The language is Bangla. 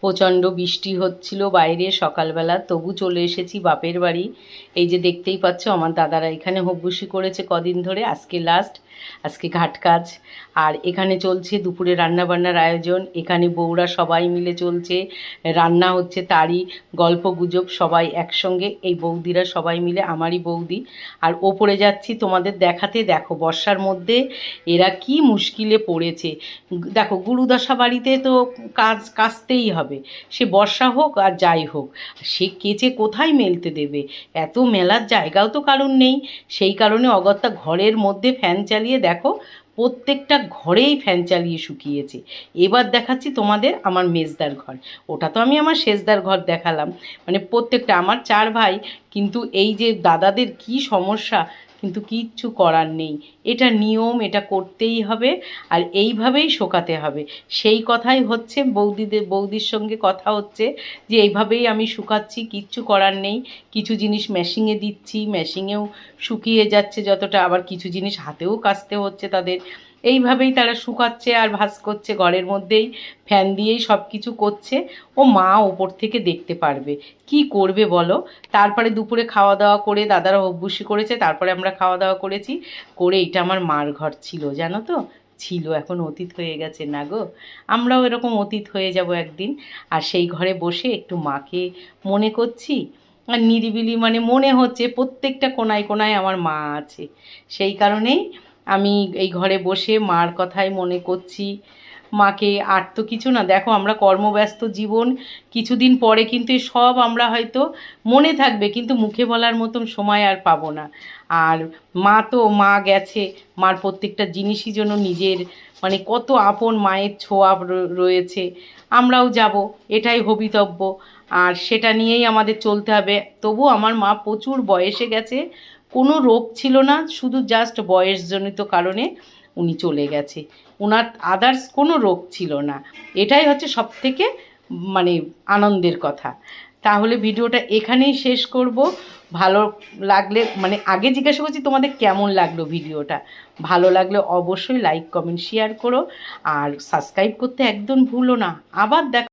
প্রচণ্ড বৃষ্টি হচ্ছিল বাইরে সকালবেলা, তবু চলে এসেছি বাপের বাড়ি। এই যে দেখতেই পাচ্ছ আমার দাদারা এখানে হব্বুসি করেছে কদিন ধরে, আজকে লাস্ট, আজকে ঘাট কাজ। আর এখানে চলছে দুপুরে রান্নাবান্নার আয়োজন, এখানে বউরা সবাই মিলে চলছে, রান্না হচ্ছে তারই গল্প গুজব সবাই একসঙ্গে, এই বৌদিরা সবাই মিলে, আমারই বৌদি। আর ওপরে যাচ্ছি তোমাদের দেখাতে, দেখো বর্ষার মধ্যে এরা কি মুশকিলে পড়েছে। দেখো গুরুদশা বাড়িতে তো কাজ কাচতেই হবে, সে বর্ষা হোক আর যাই হোক, সে কেচে কোথায় মেলতে দেবে, এত মেলার জায়গাও তো কারণ নেই। সেই কারণে অগত্যা ঘরের মধ্যে ফ্যান চালিয়ে, দেখো প্রত্যেকটা ঘরেই ফ্যান চালিয়ে শুকিয়েছে। এবার দেখাচ্ছি তোমাদের আমার মেজদার ঘর, ওটা তো আমি আমার শেষদার ঘর দেখালাম, মানে প্রত্যেকটা আমার 4 ভাই, কিন্তু এই যে দাদাদের কি সমস্যা, কিন্তু কিচ্ছু করার নেই, এটা নিয়ম, এটা করতেই হবে, আর এইভাবেই শোকাতে হবে। সেই কথাই হচ্ছে বৌদির সঙ্গে কথা হচ্ছে যে এইভাবেই আমি শুকাচ্ছি, কিচ্ছু করার নেই। কিছু জিনিস মেশিনে দিচ্ছি, মেশিনেও শুকিয়ে যাচ্ছে যতটা, আবার কিছু জিনিস হাতেও কাচতে হচ্ছে তাদের। এইভাবেই তারা শুকাচ্ছে আর ভাঁজ করছে, ঘরের মধ্যেই ফ্যান দিয়েই সব কিছু করছে। ও মা ওপর থেকে দেখতে পারবে, কি করবে বলো। তারপরে দুপুরে খাওয়া দাওয়া করে দাদারা হব্বুসি করেছে, তারপরে আমরা খাওয়া দাওয়া করেছি করে। এটা আমার মার ঘর ছিল, জানো তো, ছিল, এখন অতীত হয়ে গেছে না গো, আমরাও এরকম অতীত হয়ে যাব একদিন। আর সেই ঘরে বসে একটু মাকে মনে করছি, আর নিরিবিলি মানে মনে হচ্ছে প্রত্যেকটা কোনায় কোনায় আমার মা আছে। সেই কারণেই আমি এই ঘরে বসে মার কথাই মনে করছি মাকে। আর তো কিছু না, দেখো আমরা কর্মব্যস্ত জীবন, কিছুদিন পরে কিন্তু সব আমরা হয়তো মনে থাকবে, কিন্তু মুখে বলার মতন সময় আর পাবো না। আর মা গেছে, মার প্রত্যেকটা জিনিসই যেন নিজের, মানে কত আপন মায়ের ছোঁয়া রয়েছে। আমরাও যাব, এটাই ভবিতব্য, আর সেটা নিয়েই আমাদের চলতে হবে। তবু আমার মা প্রচুর বয়সে গেছে, কোনো রোগ ছিল না, শুধু জাস্ট বয়সজনিত কারণে উনি চলে গেছে, ওনার আদার্স কোনো রোগ ছিল না। এটাই হচ্ছে সবথেকে মানে আনন্দের কথা। তাহলে ভিডিওটা এখানেই শেষ করব। ভালো লাগলে, মানে আগে জিজ্ঞাসা করছি তোমাদের কেমন লাগলো ভিডিওটা, ভালো লাগলে অবশ্যই লাইক কমেন্ট শেয়ার করো, আর সাবস্ক্রাইব করতে একদম ভুলো না। আবার দেখা